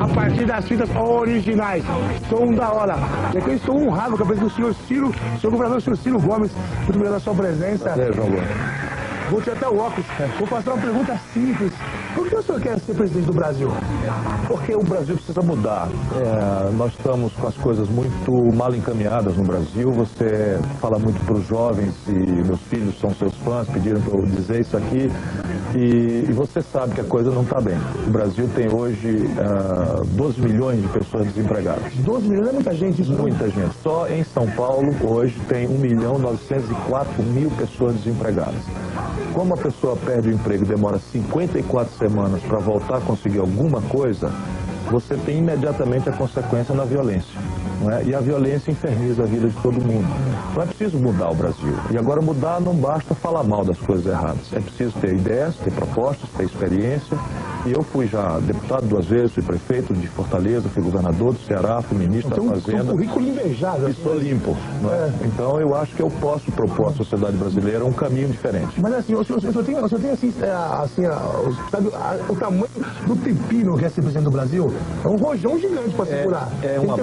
a partir das fitas originais. Som da hora. E aqui eu estou honrado com a presença do senhor Ciro, senhor governador, senhor Ciro Gomes. Muito obrigado pela sua presença. É, João Gomes. Vou tirar até o óculos. Vou fazer uma pergunta simples. Por que o senhor quer ser presidente do Brasil? Porque o Brasil precisa mudar. Nós estamos com as coisas muito mal encaminhadas no Brasil. Você fala muito para os jovens, e meus filhos são seus fãs, pediram para eu dizer isso aqui. E você sabe que a coisa não está bem. O Brasil tem hoje 12 milhões de pessoas desempregadas. 12 milhões é muita gente, isso? Muita gente. Só em São Paulo, hoje, tem 1.904.000 pessoas desempregadas. Como a pessoa perde o emprego e demora 54 semanas para voltar a conseguir alguma coisa, você tem imediatamente a consequência na violência. Não é? E a violência inferniza a vida de todo mundo. Então é preciso mudar o Brasil. E agora mudar não basta falar mal das coisas erradas. É preciso ter ideias, ter propostas, ter experiência. E eu fui já deputado 2 vezes, fui prefeito de Fortaleza, fui governador do Ceará, fui ministro da Fazenda. Um currículo invejável. E sou limpo. Não é? Então eu acho que eu posso propor à sociedade brasileira um caminho diferente. Mas assim, o senhor tem assim, sabe, o tamanho do pepino que é ser presidente do Brasil? É um rojão gigante para segurar. É uma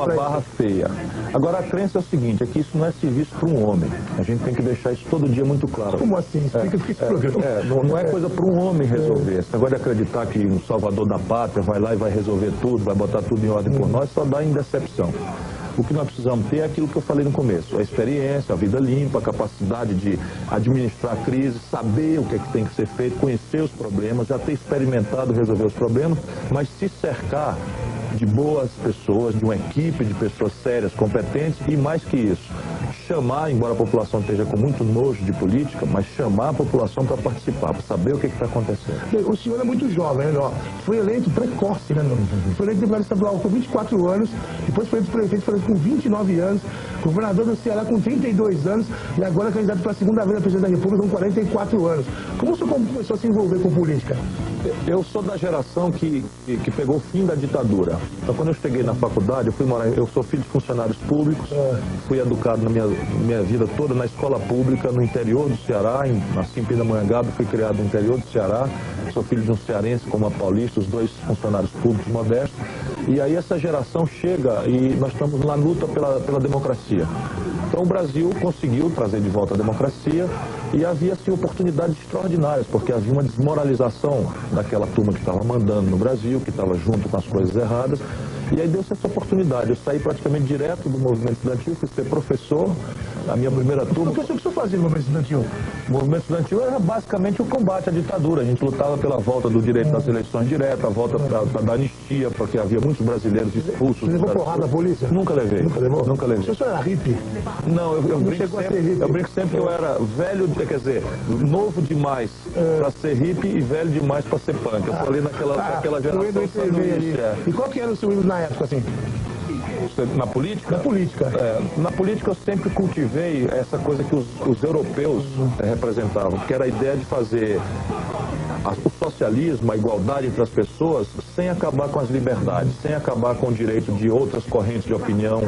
barra feia. Agora a crença é o seguinte, é que isso não é serviço para um homem. A gente tem que deixar isso todo dia muito claro. Como assim? Explica esse programa. Não é coisa para um homem resolver. Esse negócio de acreditar que um salvador da pátria vai lá e vai resolver tudo, vai botar tudo em ordem por nós, só dá em decepção. O que nós precisamos ter é aquilo que eu falei no começo, a experiência, a vida limpa, a capacidade de administrar a crise, saber o que é que tem que ser feito, conhecer os problemas, já ter experimentado resolver os problemas, mas se cercar de boas pessoas, de uma equipe de pessoas sérias, competentes e mais que isso, chamar, embora a população esteja com muito nojo de política, mas chamar a população para participar, para saber o que está acontecendo. O senhor é muito jovem, né? Foi eleito precoce, né? Foi eleito deputado estadual com 24 anos, depois foi eleito prefeito com 29 anos, governador do Ceará com 32 anos e agora candidato para a segunda vez a presidente da República com 44 anos. Como o senhor começou a se envolver com política? Eu sou da geração que pegou o fim da ditadura. Então, quando eu cheguei na faculdade, eu sou filho de funcionários públicos, fui educado na minha vida toda na escola pública, no interior do Ceará, nasci em Pindamonhangaba, fui criado no interior do Ceará, sou filho de um cearense como a Paulista, os 2 funcionários públicos modestos. E aí essa geração chega e nós estamos na luta pela democracia. Então o Brasil conseguiu trazer de volta a democracia e havia assim, oportunidades extraordinárias, porque havia uma desmoralização daquela turma que estava mandando no Brasil, que estava junto com as coisas erradas. E aí deu-se essa oportunidade. Eu saí praticamente direto do movimento estudantil, fui ser professor, a minha primeira turma. O que o senhor fazia no movimento estudantil? O movimento estudantil era basicamente o combate à ditadura. A gente lutava pela volta do direito das eleições diretas, a volta da anistia, porque havia muitos brasileiros expulsos. Você levou porrada da polícia? Nunca levei. Nunca levou? Nunca levei. O senhor era hippie? Não, eu brinco sempre que eu era velho, quer dizer, novo demais para ser hippie e velho demais para ser punk. Eu falei naquela geração sanduíche. E qual que era o seu ídolo na época, assim? Na política? Na política. Na política eu sempre cultivei essa coisa que os europeus representavam, que era a ideia de fazer o socialismo, a igualdade entre as pessoas, sem acabar com as liberdades, sem acabar com o direito de outras correntes de opinião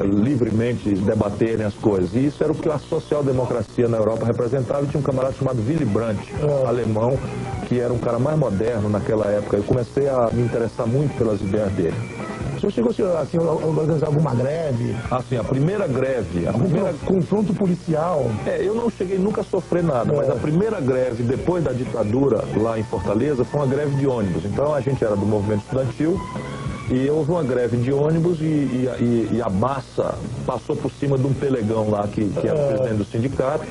livremente debaterem as coisas. E isso era o que a social-democracia na Europa representava. E tinha um camarada chamado Willy Brandt, alemão, que era um cara mais moderno naquela época. Eu comecei a me interessar muito pelas ideias dele. O senhor chegou assim, a organizar alguma greve? Assim, a primeira greve... Confronto policial? Eu não cheguei nunca a sofrer nada, mas a primeira greve, depois da ditadura, lá em Fortaleza, foi uma greve de ônibus. Então a gente era do movimento estudantil e houve uma greve de ônibus e a massa passou por cima de um pelegão lá, que era o presidente do sindicato,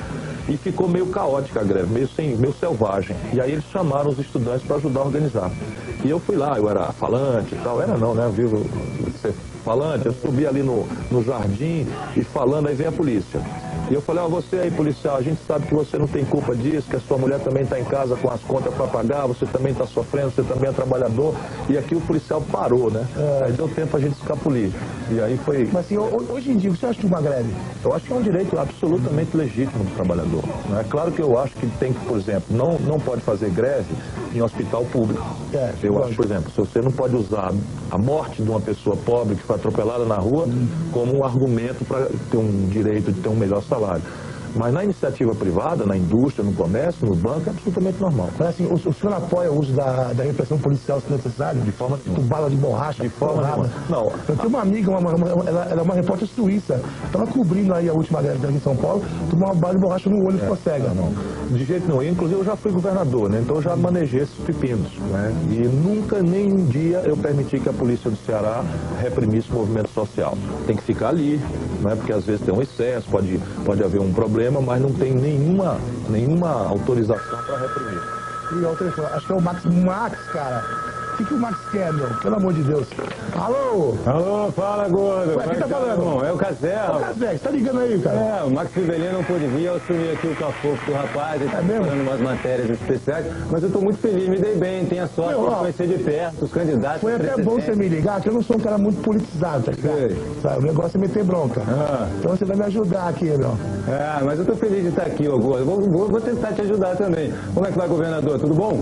e ficou meio caótica a greve, meio selvagem. E aí eles chamaram os estudantes para ajudar a organizar. E eu fui lá, eu era falante e tal, era não, né, vivo ser falante, eu subi ali no jardim e falando, aí vem a polícia. E eu falei, você aí, policial, a gente sabe que você não tem culpa disso, que a sua mulher também está em casa com as contas para pagar, você também está sofrendo, você também é trabalhador. E aqui o policial parou, né? Aí deu tempo a gente escapulir. E aí foi... Mas assim, hoje em dia, você acha que uma greve? Eu acho que é um direito absolutamente legítimo do trabalhador. É claro que eu acho que tem que, por exemplo, não pode fazer greve em hospital público. Eu acho, por exemplo, se você não pode usar a morte de uma pessoa pobre que foi atropelada na rua como um argumento para ter um direito de ter um melhor salário. Mas na iniciativa privada, na indústria, no comércio, no banco, é absolutamente normal. Mas assim, o senhor apoia o uso da repressão policial se necessário? De forma nenhuma. Bala de borracha? De forma nenhuma. Não. Eu tenho uma amiga, ela é uma repórter suíça, estava cobrindo aí a última greve aqui em São Paulo, tomou uma bala de borracha no olho e ficou cega. Não. De jeito nenhum. Inclusive eu já fui governador, né? Então eu já manejei esses pepinos, né? E nunca, nem um dia, eu permiti que a polícia do Ceará reprimisse o movimento social. Tem que ficar ali, né? Porque às vezes tem um excesso, pode haver um problema, mas não tem nenhuma autorização para reprimir. E outra coisa, acho que é o Max, cara. O que o Max quer, meu? Pelo amor de Deus. Alô? Alô, fala, gordo. Ué, quem tá falando? É o Cazé. É o Cazé, você tá ligando aí, cara? É, o Max Fivelino não pôde vir, eu assumi aqui o cafofo do rapaz, ele tá mesmo? fazendo umas matérias especiais, mas eu tô muito feliz, me dei bem, tenho a sorte de conhecer de perto os candidatos. Foi até bom você me ligar, que eu não sou um cara muito politizado, tá ligado? Sabe, o negócio é meter bronca. Então você vai me ajudar aqui, meu. É, mas eu tô feliz de estar aqui, ô gordo. Vou tentar te ajudar também. Como é que vai, governador? Tudo bom?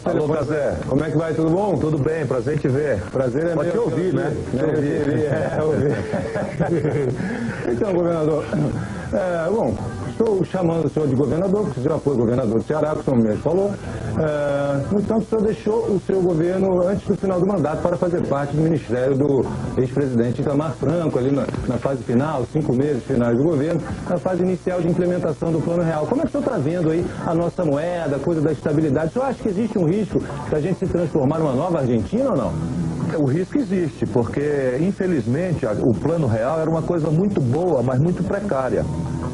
Alô, Cazé. Como é que vai? Tudo bom? Tudo bem, prazer em te ver. Prazer é meu. Pode te ouvir, né? Te ouvir. Então, governador, bom, estou chamando o senhor de governador, porque o senhor já foi governador do Ceará, como o senhor mesmo falou. No entanto, o senhor deixou o seu governo antes do final do mandato para fazer parte do ministério do ex-presidente Itamar Franco, ali na fase final, 5 meses finais do governo, na fase inicial de implementação do Plano Real. Como é que o senhor está vendo aí a nossa moeda, a coisa da estabilidade? O senhor acha que existe um risco da gente se transformar numa nova Argentina ou não? O risco existe, porque, infelizmente, o Plano Real era uma coisa muito boa, mas muito precária.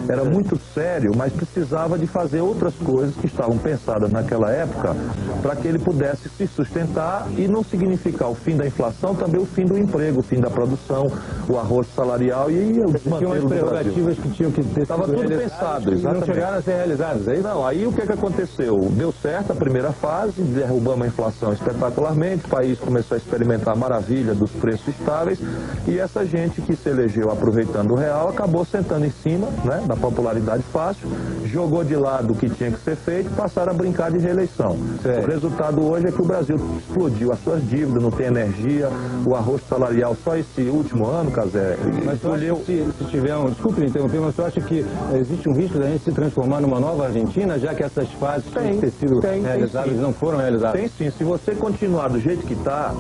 Era muito sério, mas precisava de fazer outras coisas que estavam pensadas naquela época para que ele pudesse se sustentar e não significar o fim da inflação, também o fim do emprego, o fim da produção, o arrocho salarial e o desmantelo do Brasil. Que tinham que ter Estava tudo pensado, exatamente. Não chegaram a ser realizadas, aí? Não, aí o que aconteceu? Deu certo a primeira fase, derrubamos a inflação espetacularmente, o país começou a experimentar a maravilha dos preços estáveis e essa gente que se elegeu aproveitando o real acabou sentando em cima, né, da popularidade fácil, jogou de lado o que tinha que ser feito e passaram a brincar de reeleição. O resultado hoje é que o Brasil explodiu as suas dívidas, não tem energia, o arrocho salarial só esse último ano, Cazé, mas se tiver desculpe me interromper, mas você acha que existe um risco da gente se transformar numa nova Argentina, já que essas fases que têm ter sido realizadas não foram realizadas? Tem sim, se você continuar do jeito que está,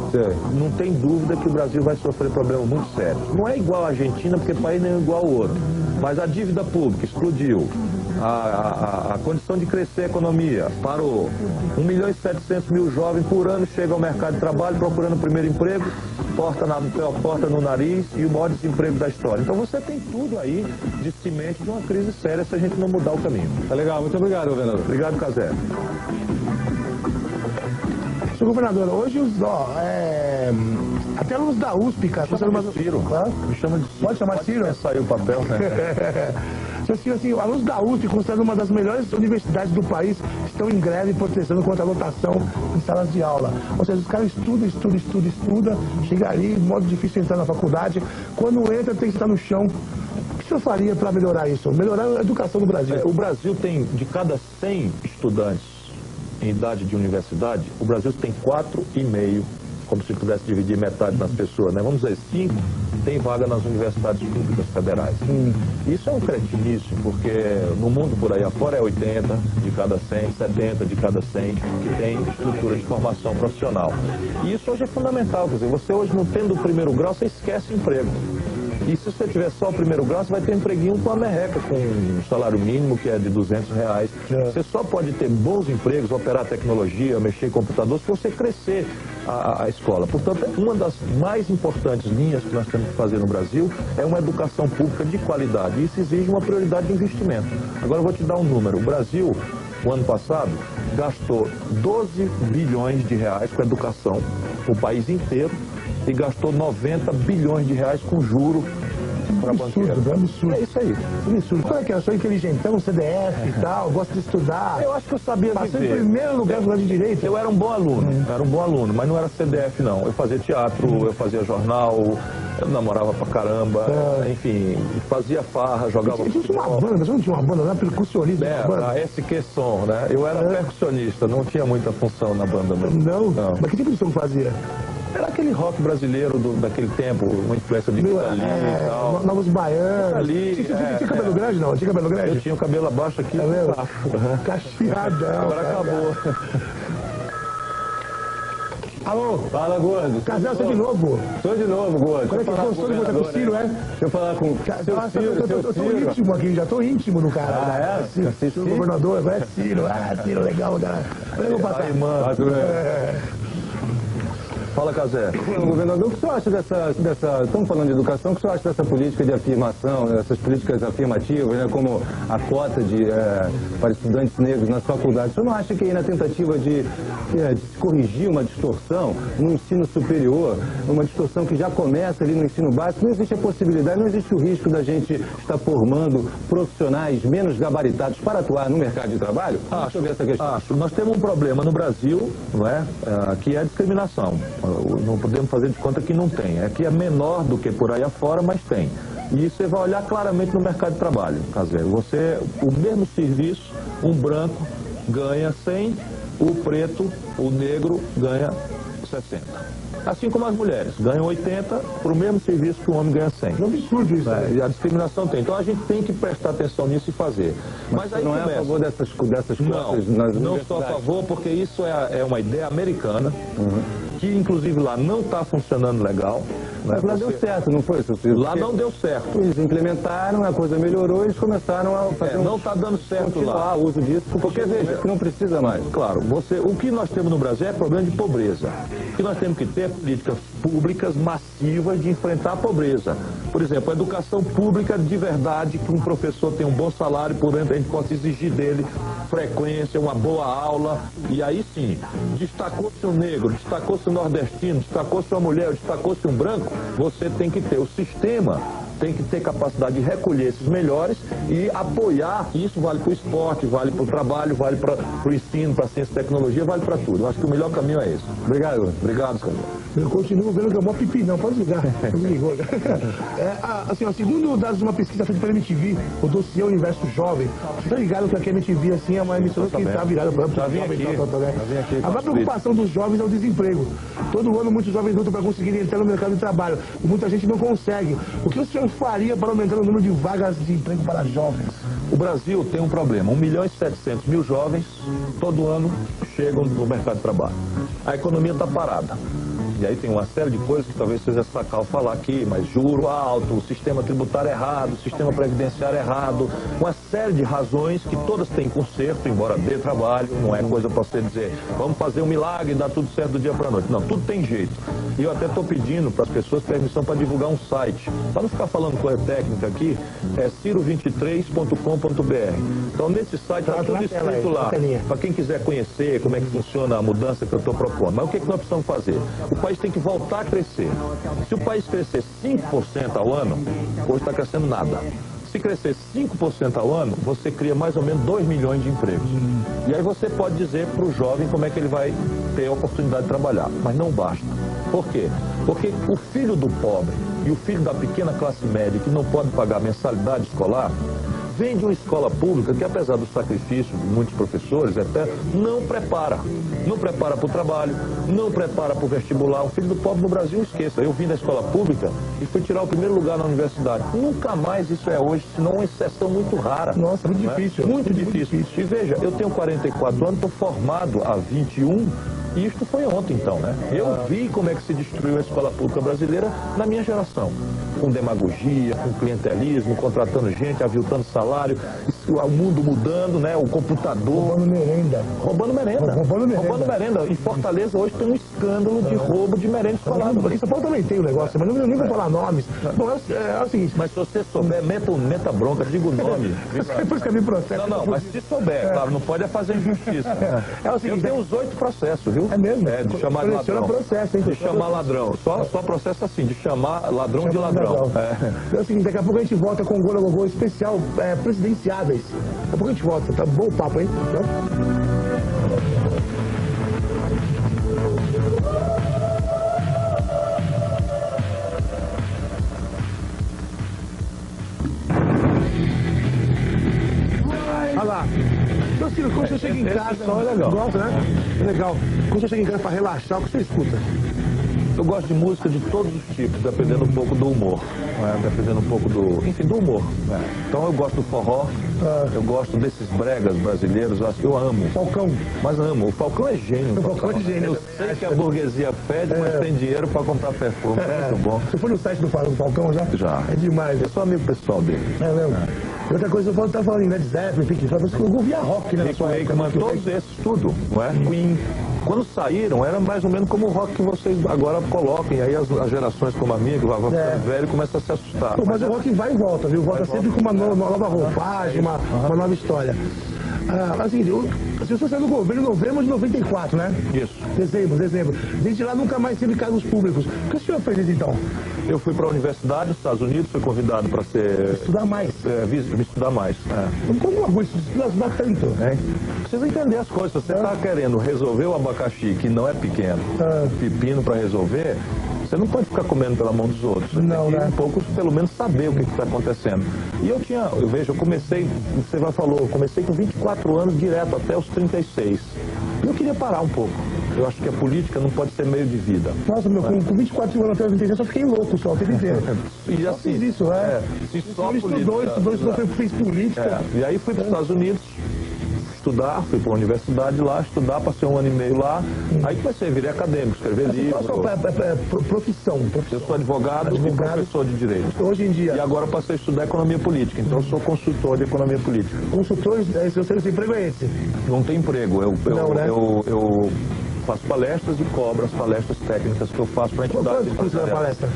não tem dúvida que o Brasil vai sofrer problemas muito sérios. Não é igual a Argentina, porque o país não é igual ao outro, mas a dívida pública explodiu, a condição de crescer a economia parou, 1.700.000 jovens por ano chegam ao mercado de trabalho procurando o primeiro emprego, porta no nariz e o maior desemprego da história. Então você tem tudo aí de semente de uma crise séria se a gente não mudar o caminho. Tá legal, muito obrigado, governador. Obrigado, Cazé. Senhor governador, hoje até alunos da USP, cara. Ciro. Me chama de Ciro. Pode chamar de Ciro? Saiu o papel, né? Assim, alunos da USP, considerado uma das melhores universidades do país, estão em greve protestando contra a lotação em salas de aula. Ou seja, os caras estudam, chega ali, modo difícil entrar na faculdade. Quando entra, tem que estar no chão. O que o senhor faria para melhorar isso? Melhorar a educação no Brasil? O Brasil tem, de cada 100 estudantes em idade de universidade, o Brasil tem 4,5, como se pudesse dividir metade nas pessoas, né? Vamos dizer, 5 tem vaga nas universidades públicas federais. Isso é um cretinice, porque no mundo por aí afora é 80 de cada 100, 70 de cada 100 que tem estrutura de formação profissional. E isso hoje é fundamental, quer dizer, você hoje não tendo o primeiro grau, você esquece o emprego. E se você tiver só o primeiro grau, você vai ter um empreguinho com a merreca, com um salário mínimo que é de R$200. Você só pode ter bons empregos, operar tecnologia, mexer em computador, se você crescer a escola. Portanto, uma das mais importantes linhas que nós temos que fazer no Brasil é uma educação pública de qualidade. Isso exige uma prioridade de investimento. Agora eu vou te dar um número. O Brasil, o ano passado, gastou 12 bilhões de reais com educação, o país inteiro, e gastou 90 bilhões de reais com juro para banqueiro. Absurdo. É isso aí. Absurdo. Qual é que é? Eu sou inteligentão, CDF e tal, gosto de estudar. Eu acho que eu sabia viver. Passei em primeiro lugar no de direito. Eu era um bom aluno, mas não era CDF não. Eu fazia teatro, eu fazia jornal, eu namorava pra caramba, enfim, fazia farra, jogava futebol. Você não tinha uma banda, não era percussionista? A SQ Som, né? Eu era percussionista, não tinha muita função na banda mesmo. Não? Mas que tipo de som fazia? Era aquele rock brasileiro daquele tempo, uma influência de Rita Lee e tal. Novos Baianos. Ali, tinha cabelo grande, não? Tinha cabelo grande? Eu tinha o cabelo abaixo aqui. Cacheadão. Agora acabou. Alô? Fala, Gordo. Casal, você de novo? Sou de novo, Gordo. Qual é que gostou de você com o Ciro, é? Deixa eu falar com o Eu tô íntimo aqui, já tô íntimo do cara. Ah, é? Ciro, governador, agora é Ciro. Ah, Ciro, legal, cara. Eu vou passar. Aí, mano. Fala, Cazé. Governador, o que o senhor acha dessa... Estamos falando de educação, o que o senhor acha dessa política de afirmação, dessas políticas afirmativas, né, como a cota para estudantes negros nas faculdades? O senhor não acha que aí na tentativa de corrigir uma distorção no ensino superior, uma distorção que já começa ali no ensino básico, não existe a possibilidade, não existe o risco da gente estar formando profissionais menos gabaritados para atuar no mercado de trabalho? Acho. Nós temos um problema no Brasil, não é? Que é a discriminação. Não podemos fazer de conta que não tem. É que é menor do que por aí afora, mas tem. E isso você vai olhar claramente no mercado de trabalho, Cazé. O mesmo serviço, um branco ganha 100, o preto, o negro ganha 60. Assim como as mulheres ganham 80 por o mesmo serviço que o homem ganha 100. É um absurdo isso. E a discriminação tem. Então a gente tem que prestar atenção nisso e fazer. Mas aí não é a favor dessas cotas? Não sou a favor, porque isso é uma ideia americana, que inclusive lá não está funcionando legal. Mas lá deu certo, não foi, seu filho? Lá não deu certo. Eles implementaram, a coisa melhorou, eles começaram a fazer não está dando certo lá. O uso disso, porque veja, que não precisa mais. Claro, o que nós temos no Brasil é problema de pobreza. O que nós temos que ter é políticas públicas massivas de enfrentar a pobreza. Por exemplo, a educação pública de verdade, que um professor tem um bom salário, por dentro a gente possa exigir dele frequência, uma boa aula, e aí sim, destacou-se um negro, destacou-se um nordestino, destacou-se uma mulher, destacou-se um branco, você tem que ter o sistema, tem que ter capacidade de recolher esses melhores e apoiar. Isso vale para o esporte, vale para o trabalho, vale para o ensino, para a ciência e tecnologia, vale para tudo. Eu acho que o melhor caminho é esse. Obrigado. Obrigado, Sandro. Eu continuo vendo que é mó pipi, não, pode ligar. Assim, ó, segundo dados de uma pesquisa feita pela MTV, o dossiê Universo Jovem, você tá ligado que aqui a MTV assim, é uma emissora que está virada para o jovem. A maior preocupação dos jovens é o desemprego. Todo ano muitos jovens lutam para conseguir entrar no mercado de trabalho. E muita gente não consegue. O que o senhor faria para aumentar o número de vagas de emprego para jovens? O Brasil tem um problema. 1.700.000 jovens todo ano chegam no mercado de trabalho. A economia está parada. E aí tem uma série de coisas que talvez seja sacal falar aqui, mas juro alto, o sistema tributário errado, o sistema previdenciário errado, uma série de razões que todas têm conserto, embora dê trabalho, não é coisa para você dizer, vamos fazer um milagre e dar tudo certo do dia para a noite. Não, tudo tem jeito. E eu até estou pedindo para as pessoas permissão para divulgar um site. Para não ficar falando coisa técnica aqui, é ciro23.com.br. Então nesse site está tudo escrito lá, para quem quiser conhecer como é que funciona a mudança que eu estou propondo. Mas o que nós precisamos fazer? O país tem que voltar a crescer. Se o país crescer 5% ao ano, hoje está crescendo nada. Se crescer 5% ao ano, você cria mais ou menos 2 milhões de empregos. E aí você pode dizer para o jovem como é que ele vai ter a oportunidade de trabalhar. Mas não basta. Por quê? Porque o filho do pobre e o filho da pequena classe média que não pode pagar mensalidade escolar, vem de uma escola pública que, apesar do sacrifício de muitos professores, até não prepara. Não prepara para o trabalho, não prepara para o vestibular. O filho do pobre no Brasil, esqueça. Eu vim da escola pública e fui tirar o primeiro lugar na universidade. Nunca mais isso é hoje, senão uma exceção muito rara. Nossa, muito difícil. Muito difícil. E veja, eu tenho 44 anos, estou formado há 21. E isto foi ontem, então, né? Eu vi como é que se destruiu a escola pública brasileira na minha geração. Com demagogia, com clientelismo, contratando gente, aviltando salário, o mundo mudando, né? O computador. Roubando merenda. Roubando merenda. Roubando merenda. Em Fortaleza hoje tem um escândalo de roubo de merenda escolar. Em São Paulo também tem o negócio, mas eu nem vou falar nomes. Bom, é o seguinte. Mas se você souber, meta bronca, diga o nome. Depois que eu vi processo. Não, mas se souber, claro, não pode fazer injustiça. É o seguinte, eu tenho uns 8 processos, viu? É mesmo? É, de chamar de ladrão. Processo, hein? De chamar ladrão. Só processo assim, de chamar ladrão de ladrão. É o seguinte, daqui a pouco a gente volta com o Gol especial presidenciáveis. Daqui a pouco a gente volta, tá bom o papo, hein? Olha lá. Então, Ciro, quando você chega em casa... É legal. Gosta, né? É legal. Quando você chega em casa pra relaxar, o que você escuta? Eu gosto de música de todos os tipos, dependendo um pouco do humor, né? Dependendo um pouco do humor. Né? Então eu gosto do forró, eu gosto desses bregas brasileiros, eu amo. Falcão. Mas amo. O Falcão é gênio. O Falcão é gênio. Eu sei que a burguesia fede, mas tem dinheiro para comprar perfume. É muito bom. Você foi no site do Falcão já? Já. É demais. Eu sou amigo pessoal dele. É mesmo? E outra coisa, eu tá falando, né, de Zeppelin, Pink Floyd, você ouvia rock, né, na sua época. Mas todos esses, tudo, não é? Queen. Quando saíram, era mais ou menos como o rock que vocês agora coloquem. Aí as gerações como a minha, que vai ficando velho, começam a se assustar. Pô, mas o rock vai e volta, viu? Volta sempre com uma nova roupagem, uma nova história. Assim, as pessoas saíram do governo em novembro de 94, né? Isso. Dezembro. Desde lá nunca mais teve cargos públicos. O que o senhor fez então? Eu fui para a universidade nos Estados Unidos, fui convidado para Estudar mais. Estudar mais. Como uma coisa, estudar tanto? Precisa entender as coisas. Se você está querendo resolver o abacaxi, que não é pequeno, pepino para resolver, você não pode ficar comendo pela mão dos outros. Você não, tem que né? um pouco, pelo menos, saber o que está acontecendo. E eu comecei, você já falou, eu comecei com 24 anos direto até os 36. Eu queria parar um pouco. Eu acho que a política não pode ser meio de vida. Nossa, meu, com 24 anos até os 36 eu só fiquei louco só o tempo inteiro. E só assim, fiz isso, se só estudou, fez política. E aí fui para os Estados Unidos estudar, fui para a universidade lá, estudar, passei 1 ano e meio lá. Aí comecei a virar acadêmico, escrever livros. Qual é profissão? Eu sou advogado e professor de direito. Hoje em dia. E agora passei a estudar economia política, então eu sou consultor de economia política. Consultor, seu emprego é esse? Não tem emprego, eu faço palestras e cobro as palestras técnicas que eu faço para entidades. Quanto custa a palestra?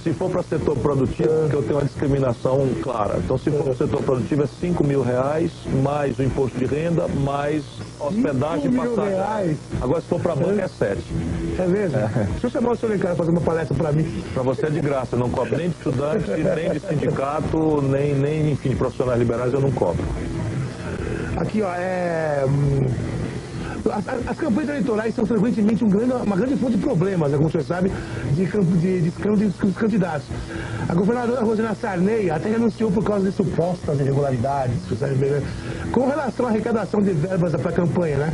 Se for para setor produtivo, porque eu tenho uma discriminação clara. Então, se for para o setor produtivo, é R$5.000, mais o imposto de renda, mais hospedagem e passagem. Agora, se for para banca, é 7. É mesmo? Deixa eu chamar o senhor em casa para fazer uma palestra para mim. Para você é de graça, eu não cobro nem de estudante, nem de sindicato, nem enfim, de profissionais liberais, eu não cobro. Aqui, ó, As campanhas eleitorais são frequentemente uma grande fonte de problemas, né, como você sabe, de escândalo dos candidatos. A governadora Rosana Sarney até renunciou por causa de supostas irregularidades, você sabe bem, né? Com relação à arrecadação de verbas para a campanha, né?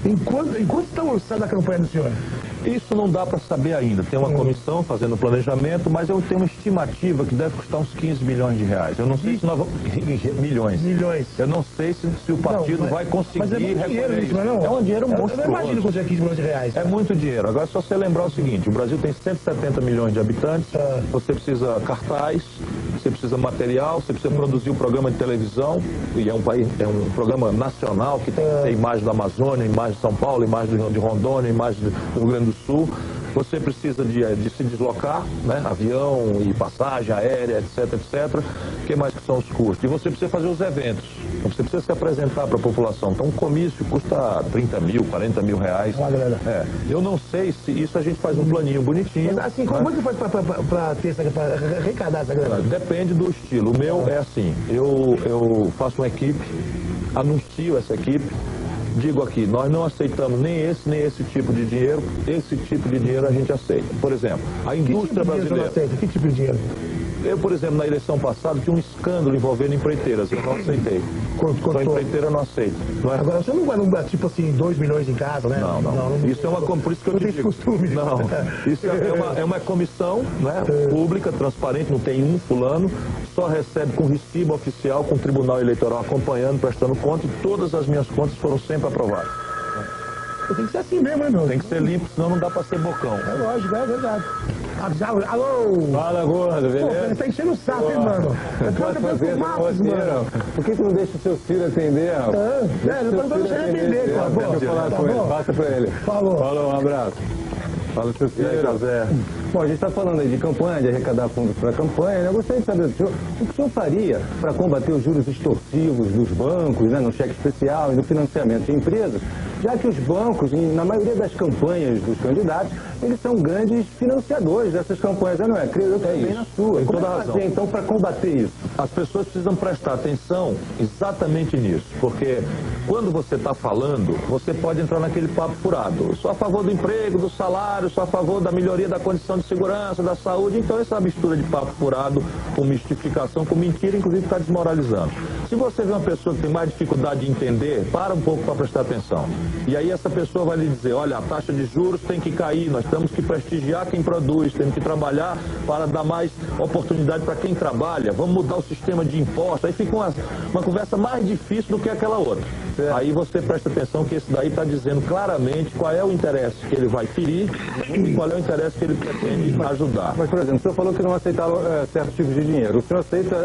Enquanto está orçada a campanha do senhor? Isso não dá para saber ainda. Tem uma comissão fazendo planejamento, mas eu tenho uma estimativa que deve custar uns R$15 milhões. Eu não sei se nós vamos... Milhões. Eu não sei se o partido vai conseguir... Mas é muito dinheiro isso, não é? É um dinheiro monstruoso. Eu não imagino quanto é R$15 milhões. É muito dinheiro. Agora, só você lembrar o seguinte, o Brasil tem 170 milhões de habitantes, você precisa cartaz, você precisa material, você precisa produzir um programa de televisão, e é um programa nacional que tem que ter imagem da Amazônia, imagem de São Paulo, imagem de Rondônia, imagem do Rio Grande do Sul. Você precisa de se deslocar, né? Avião e passagem aérea, etc, etc. O que mais que são os custos? E você precisa fazer os eventos. Então você precisa se apresentar para a população. Então um comício custa 30 mil, 40 mil reais. Eu não sei se isso a gente faz um planinho bonitinho. Mas assim, como é que faz para arrecadar essa grana? Depende do estilo. O meu é assim, eu faço uma equipe, anuncio essa equipe, digo aqui, nós não aceitamos nem esse tipo de dinheiro, esse tipo de dinheiro a gente aceita. Por exemplo, a indústria brasileira... Que tipo de dinheiro? Eu, por exemplo, na eleição passada, tinha um escândalo envolvendo empreiteiras, eu não aceitei. Então, empreiteira eu não aceito. Não é? Agora, você não vai, tipo assim, 2 milhões em casa, né? Não. Isso é uma... Por isso que eu te digo. Costume. Não. Isso é uma comissão, né, pública, transparente, não tem um fulano, só recebe com recibo oficial, com o Tribunal Eleitoral acompanhando, prestando conta, e todas as minhas contas foram sempre aprovadas. Tem que ser assim mesmo, né, meu? Tem que ser limpo, senão não dá pra ser bocão. É lógico, é verdade. Alô! Fala, gordo, beleza? Pô, você tá enchendo o saco, hein, mano? Pode fazer mano. Por que você não deixa o seu filho atender, rapaz? Não pode deixar ele atender, cara. Deixa eu falar com ele, passa pra ele. Falou, um abraço. Fala, seu filho. José. Bom, a gente está falando aí de campanha, de arrecadar fundos para a campanha, né? Eu gostaria de saber do senhor, o que o senhor faria para combater os juros extorsivos dos bancos, né, no cheque especial e no financiamento de empresas, já que os bancos, na maioria das campanhas dos candidatos, eles são grandes financiadores dessas campanhas, não é? Creio eu também na sua. Tem Como toda a fazer, razão. então, para combater isso? As pessoas precisam prestar atenção exatamente nisso, porque quando você está falando, você pode entrar naquele papo furado. Eu sou a favor do emprego, do salário, sou a favor da melhoria da condição de segurança, da saúde. Então essa mistura de papo furado com mistificação, com mentira, inclusive está desmoralizando. Se você vê uma pessoa que tem mais dificuldade de entender, para um pouco para prestar atenção. E aí essa pessoa vai lhe dizer, olha, a taxa de juros tem que cair, nós temos que prestigiar quem produz, temos que trabalhar para dar mais oportunidade para quem trabalha, vamos mudar o sistema de impostos. Aí fica uma conversa mais difícil do que aquela outra. Aí você presta atenção que esse daí está dizendo claramente qual é o interesse que ele vai ferir e qual é o interesse que ele pretende ajudar. Mas, por exemplo, o senhor falou que não aceitava certos tipos de dinheiro. O senhor aceita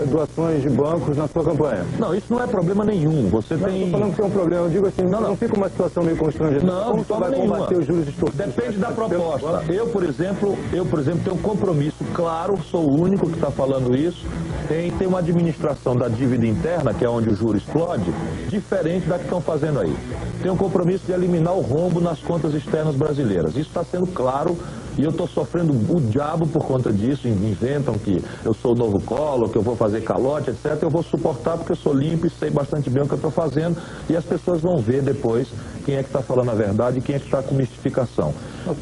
doações de bancos na sua campanha? Não, isso não é problema nenhum. Você não, tem... Estou falando que é um problema. Eu digo assim, não fica uma situação meio constrangedora. Não, como você vai combater os juros extorsivos? Depende da proposta. Eu, por exemplo, tenho um compromisso claro, sou o único que está falando isso, tem uma administração da dívida interna, que é onde o juro explode, diferente da que estão fazendo aí. Tem um compromisso de eliminar o rombo nas contas externas brasileiras. Isso está sendo claro e eu estou sofrendo o diabo por conta disso. Inventam que eu sou o novo Collor, que eu vou fazer calote, etc. Eu vou suportar porque eu sou limpo e sei bastante bem o que eu estou fazendo e as pessoas vão ver depois quem é que está falando a verdade e quem é que está com mistificação.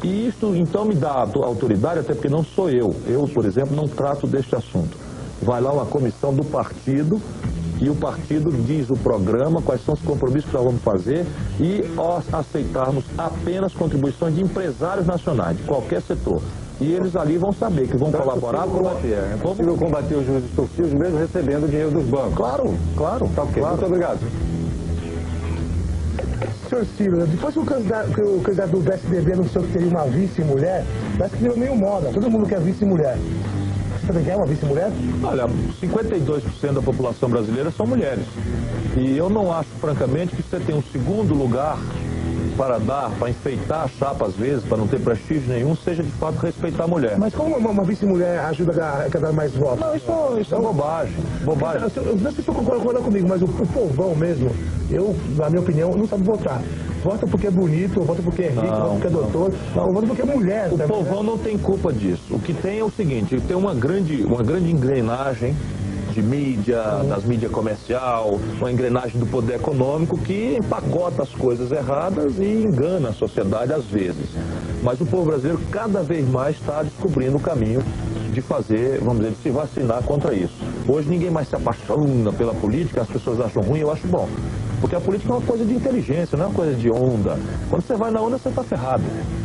E isso, então, me dá autoridade, até porque não sou eu. Eu, por exemplo, não trato deste assunto. Vai lá uma comissão do partido e o partido diz o programa, quais são os compromissos que nós vamos fazer e aceitarmos apenas contribuições de empresários nacionais, de qualquer setor. E eles ali vão saber que vão colaborar com... É possível combater os juros extorsivos mesmo recebendo dinheiro dos bancos. Claro, claro. Tá ok, claro. muito obrigado. Senhor Ciro, depois que o candidato do PSDB anunciou que teria uma vice-mulher, parece que deu meio moda, todo mundo quer vice-mulher. Você também quer uma vice-mulher? Olha, 52% da população brasileira são mulheres. E eu não acho, francamente, que você tem um segundo lugar para dar, para enfeitar a chapa às vezes, para não ter prestígio nenhum, seja de fato respeitar a mulher. Mas como uma vice-mulher ajuda a dar mais votos? Não, isso é bobagem. Bobagem. Não sei se você concorda comigo, mas o povão mesmo, na minha opinião, não sabe votar. Vota porque é bonito, vota porque é rico, vota porque é doutor, vota porque é mulher. O povão não tem culpa disso. O que tem é o seguinte, tem uma grande engrenagem de mídia, das mídias comercial, uma engrenagem do poder econômico que empacota as coisas erradas e engana a sociedade às vezes. Mas o povo brasileiro cada vez mais está descobrindo o caminho de fazer, vamos dizer, de se vacinar contra isso. Hoje ninguém mais se apaixona pela política, as pessoas acham ruim, eu acho bom. Porque a política é uma coisa de inteligência, não é uma coisa de onda. Quando você vai na onda, você está ferrado.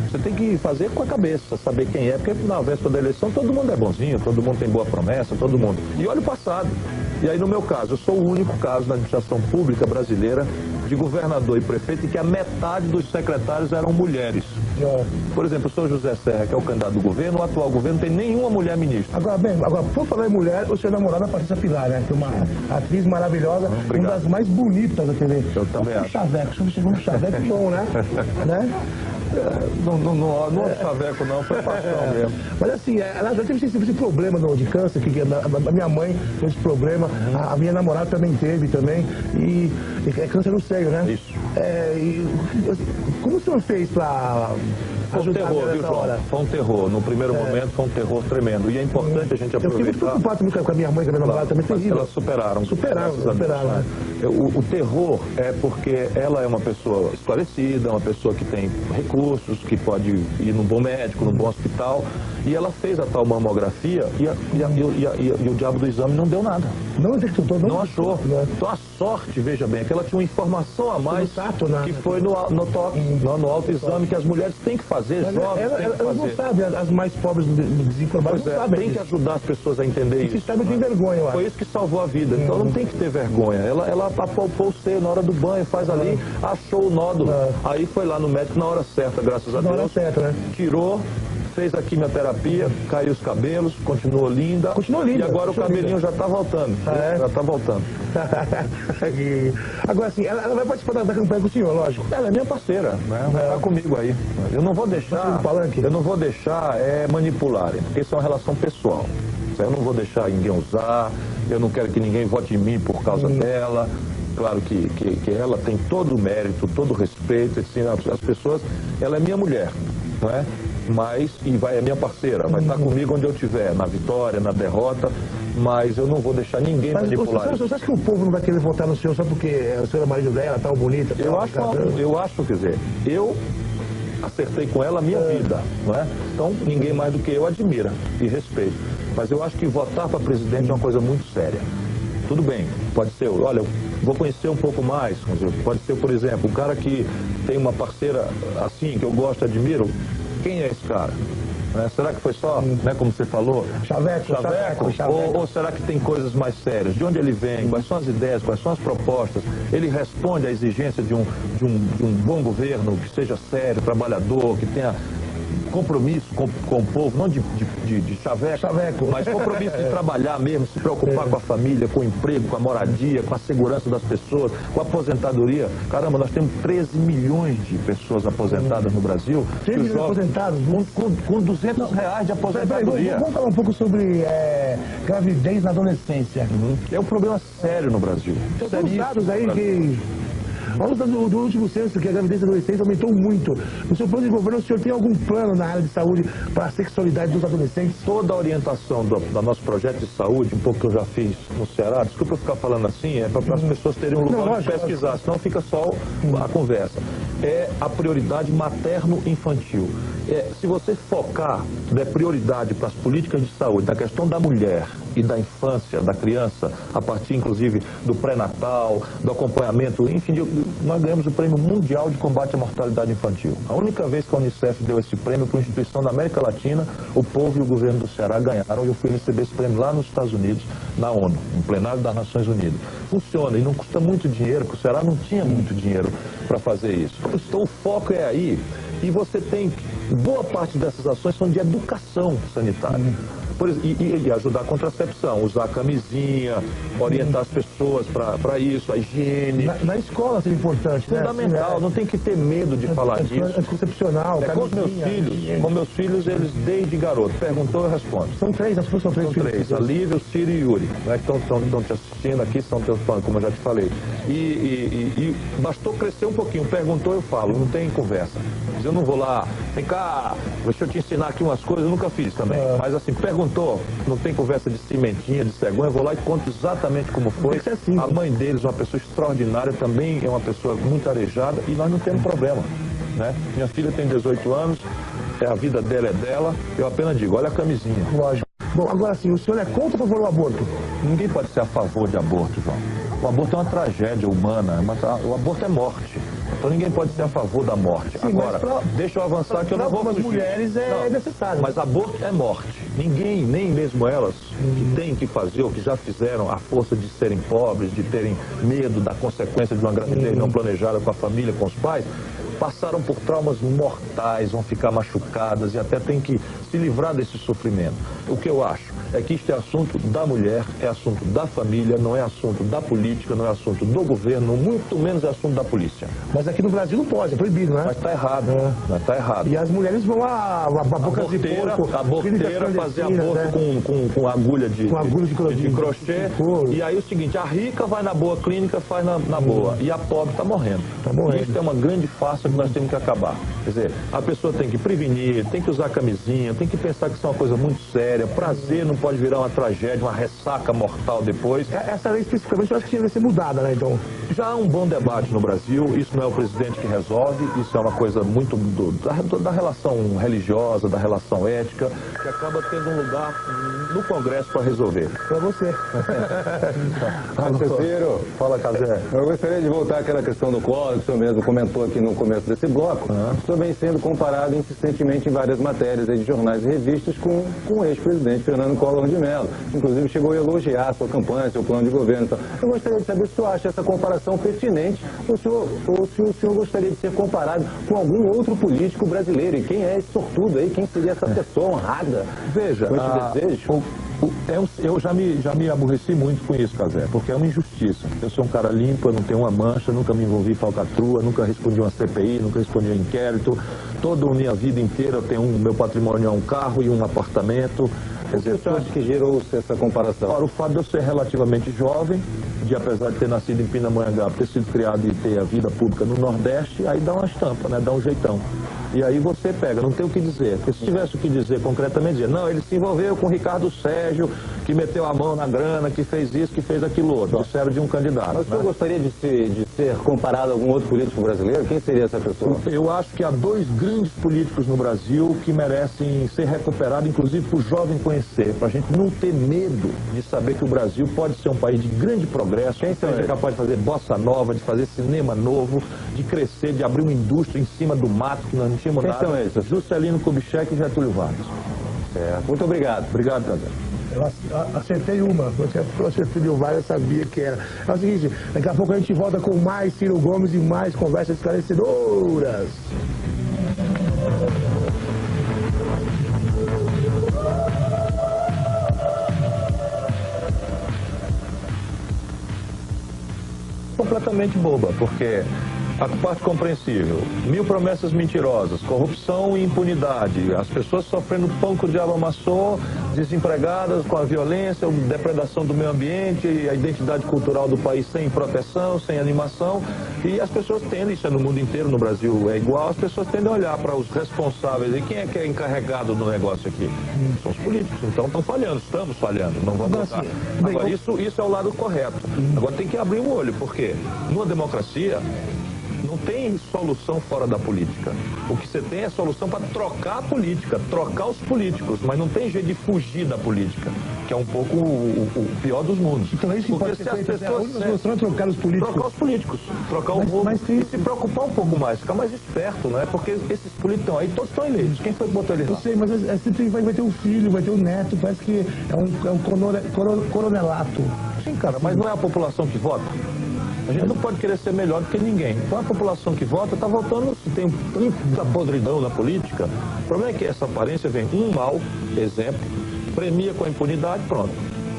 Você tem que fazer com a cabeça, saber quem é, porque na véspera da eleição todo mundo é bonzinho, todo mundo tem boa promessa, todo mundo. E olha o passado. E aí, no meu caso, eu sou o único caso na administração pública brasileira de governador e prefeito em que a metade dos secretários eram mulheres. Por exemplo, o senhor José Serra, que é o candidato do governo, o atual governo não tem nenhuma mulher ministra. Agora, por falar em mulher, o seu namorado é a Patrícia Pilar, né? Que é uma atriz maravilhosa, uma das mais bonitas da TV. Eu também acho. Chaveco, o senhor chegou no chaveco bom, né? Não é chaveco não, foi paixão mesmo. Mas assim, ela já teve esse problema de câncer, que a minha mãe teve esse problema, a minha namorada também teve e é câncer no seio, né? Isso. Como o senhor fez para Foi um terror, viu, João? Foi um terror. No primeiro momento foi um terror tremendo. E é importante a gente aproveitar. Eu fiquei muito preocupado também com a minha mãe, com a minha namorada também, terrível. Elas superaram. Superaram. Né? O terror é porque ela é uma pessoa esclarecida, uma pessoa que tem recursos, que pode ir num bom médico, num bom hospital. E ela fez a tal mamografia e o diabo do exame não deu nada. Não achou. Então a sorte, veja bem, é que ela tinha uma informação a mais que foi no autoexame que as mulheres têm que fazer, jovens têm que fazer. Elas não sabem, as mais pobres desinformadas não sabem. Tem que ajudar as pessoas a entender isso. O sistema tem vergonha, eu acho. Foi isso que salvou a vida. Então não tem que ter vergonha. Ela apalpou o seio na hora do banho, faz ali, achou o nódulo. Aí foi lá no médico na hora certa, graças a Deus. Na hora certa, né? Tirou. Fez a quimioterapia, caiu os cabelos, continuou linda. E agora o cabelinho já está voltando. Já está voltando. Agora sim, ela vai participar da campanha com o senhor, lógico. Ela é minha parceira, né? Vai estar comigo aí. Eu não vou deixar manipularem, porque isso é uma relação pessoal. Eu não vou deixar ninguém usar, eu não quero que ninguém vote em mim por causa dela. Claro que ela tem todo o mérito, todo o respeito, assim, as pessoas, ela é minha mulher, não é? É minha parceira, vai estar comigo onde eu estiver, na vitória, na derrota, mas eu não vou deixar ninguém manipular. Você acha que o povo não vai querer votar no senhor só porque o senhor é marido dela, tão bonita? Eu acho, quer dizer, eu acertei com ela a minha vida, não é? Então ninguém mais do que eu admira e respeito. Mas eu acho que votar para presidente é uma coisa muito séria. tudo bem, pode ser, olha, eu vou conhecer um pouco mais, pode ser, por exemplo, um cara que tem uma parceira assim, que eu gosto, admiro, quem é esse cara? Será que foi só, como você falou, chaveco? Ou será que tem coisas mais sérias? De onde ele vem? Quais são as ideias? Quais são as propostas? Ele responde à exigência de um bom governo que seja sério, trabalhador, que tenha compromisso com o povo, não de chaveco, mas compromisso de trabalhar mesmo, se preocupar com a família, com o emprego, com a moradia, com a segurança das pessoas, com a aposentadoria. Caramba, nós temos 13 milhões de pessoas aposentadas no Brasil. 13 milhões aposentados? Com R$200 de aposentadoria. Vamos falar um pouco sobre gravidez na adolescência. É um problema sério no Brasil. Tem dados aí que... Vamos do último censo, que a gravidez da adolescência aumentou muito. No seu plano de governo, o senhor tem algum plano na área de saúde para a sexualidade dos adolescentes? Toda a orientação do nosso projeto de saúde, um pouco que eu já fiz no Ceará, desculpa eu ficar falando assim, é para as pessoas terem um lugar de pesquisar, senão fica só a conversa. É a prioridade materno-infantil. Se você focar, der prioridade para as políticas de saúde, na questão da mulher e da infância, da criança, a partir inclusive do pré-natal, do acompanhamento, enfim, nós ganhamos o Prêmio Mundial de Combate à Mortalidade Infantil. A única vez que a Unicef deu esse prêmio para uma instituição da América Latina, o povo e o governo do Ceará ganharam, e eu fui receber esse prêmio lá nos Estados Unidos, na ONU, no plenário das Nações Unidas. Funciona e não custa muito dinheiro, porque o Ceará não tinha muito dinheiro para fazer isso. Então o foco é aí, e você tem, boa parte dessas ações são de educação sanitária. E ajudar a contracepção, usar camisinha, orientar as pessoas para isso, a higiene. Na escola seria importante, fundamental, não tem que ter medo de falar disso. Anticoncepcional, com meus filhos, eles desde garoto, perguntou, eu respondo. São três, as pessoas são três filhos. A Lívia, o Ciro e o Yuri, que estão te assistindo aqui, são teus fãs, como eu já te falei. E bastou crescer um pouquinho, perguntou, eu falo, não tem conversa. Eu não vou lá, vem cá, deixa eu te ensinar aqui umas coisas, eu nunca fiz também. Mas assim, perguntou, não tem conversa de cimentinha, de cegonha, eu vou lá e conto exatamente como foi. Assim, a mãe deles, uma pessoa extraordinária, também é uma pessoa muito arejada e nós não temos problema. Minha filha tem 18 anos, a vida dela é dela, eu apenas digo, olha a camisinha. Lógico. Bom, agora sim, o senhor é contra ou a favor do aborto? Ninguém pode ser a favor de aborto, João. O aborto é uma tragédia humana, o aborto é morte. Então ninguém pode ser a favor da morte. Sim, agora, deixa eu avançar que eu não vou fugir. Para as mulheres é necessário. Mas aborto é morte. Ninguém, nem mesmo elas, que têm que fazer ou que já fizeram a força de serem pobres, de terem medo da consequência de uma gravidez não planejada com a família, com os pais, passaram por traumas mortais, vão ficar machucadas e até tem que se livrar desse sofrimento. O que eu acho é que isto é assunto da mulher, é assunto da família, não é assunto da política, não é assunto do governo, muito menos é assunto da polícia. Mas aqui no Brasil não pode, é proibido, né? Mas está errado, tá errado. E as mulheres vão a boca de porco, a boqueira fazer aborto com agulha de crochê. E aí o seguinte, a rica vai na boa clínica, faz na boa, e a pobre está morrendo. Isso é uma grande farsa que nós temos que acabar. Quer dizer, a pessoa tem que prevenir, tem que usar camisinha, tem que pensar que isso é uma coisa muito séria. Prazer não pode virar uma tragédia, uma ressaca mortal depois. Essa lei especificamente eu acho que tinha que ser mudada, né? Então, já há um bom debate no Brasil, isso não é o presidente que resolve, isso é uma coisa muito da relação religiosa, da relação ética, que acaba tendo um lugar no Congresso para resolver. Para você. Ciro, fala, Cazé. Eu gostaria de voltar àquela questão do Collor, que o senhor mesmo comentou aqui no começo desse bloco. O senhor vem sendo comparado insistentemente em várias matérias de jornais e revistas com o ex-presidente Fernando Collor de Mello. Inclusive chegou a elogiar a sua campanha, seu plano de governo. Então, eu gostaria de saber se o senhor acha essa comparação pertinente ou se o senhor gostaria de ser comparado com algum outro político brasileiro. E quem é esse sortudo aí? Quem seria essa pessoa honrada? Veja, com esse desejo? Eu já me aborreci muito com isso, Cazé, porque é uma injustiça. Eu sou um cara limpo, eu não tenho uma mancha, nunca me envolvi em falcatrua, nunca respondi uma CPI, nunca respondi um inquérito. Toda a minha vida inteira eu tenho meu patrimônio é um carro e um apartamento. Quer dizer, você acha que gerou essa comparação? Ora, o fato de eu ser relativamente jovem, apesar de ter nascido em Pindamonhangaba, ter sido criado e ter a vida pública no Nordeste, aí dá uma estampa, né? Dá um jeitão. E aí você pega, não tem o que dizer. Porque se tivesse o que dizer concretamente, dizer, não, ele se envolveu com o Ricardo Sérgio, que meteu a mão na grana, que fez isso, que fez aquilo outro. Disseram de um candidato. Mas o senhor gostaria de ser comparado a algum outro político brasileiro? Quem seria essa pessoa? Eu acho que há dois grandes políticos no Brasil que merecem ser recuperados, inclusive para o jovem conhecer, para a gente não ter medo de saber que o Brasil pode ser um país de grande progresso, que a gente é capaz de fazer bossa nova, de fazer cinema novo, de crescer, de abrir uma indústria em cima do mato, que nós não tínhamos nada. Quem são esses? Juscelino Kubitschek e Getúlio Vargas. Muito obrigado. Obrigado, Cazé. Eu acertei uma, porque eu acertei o VAR, eu sabia que era. É o seguinte, daqui a pouco a gente volta com mais Ciro Gomes e mais conversas esclarecedoras. Completamente boba, porque a parte compreensível, 1000 promessas mentirosas, corrupção e impunidade, as pessoas sofrendo pão que o diabo amassou, desempregadas com a violência, a depredação do meio ambiente, a identidade cultural do país sem proteção, sem animação, e as pessoas tendem, isso é no mundo inteiro, no Brasil é igual, as pessoas tendem a olhar para os responsáveis, e quem é que é encarregado do negócio aqui? São os políticos, então estão falhando, estamos falhando, não vamos voltar. Agora, isso é o lado correto. Agora tem que abrir o olho, porque numa democracia não tem solução fora da política. O que você tem é solução para trocar a política, trocar os políticos, mas não tem jeito de fugir da política, que é um pouco o pior dos mundos. Então é isso que porque pode se ser as feito, pessoas não trocar os políticos. trocar os políticos, trocar o povo e se preocupar um pouco mais, ficar mais esperto, né? Porque esses políticos estão aí, todos estão eleitos. Quem foi que botou eles lá? Eu sei, mas sempre vai ter um filho, vai ter um neto, parece que é um coronelato. Sim, cara, mas não é a população que vota. A gente não pode querer ser melhor do que ninguém. Então a população que vota está votando, se tem tanta podridão na política. O problema é que essa aparência vem um mau exemplo, premia com a impunidade, pronto.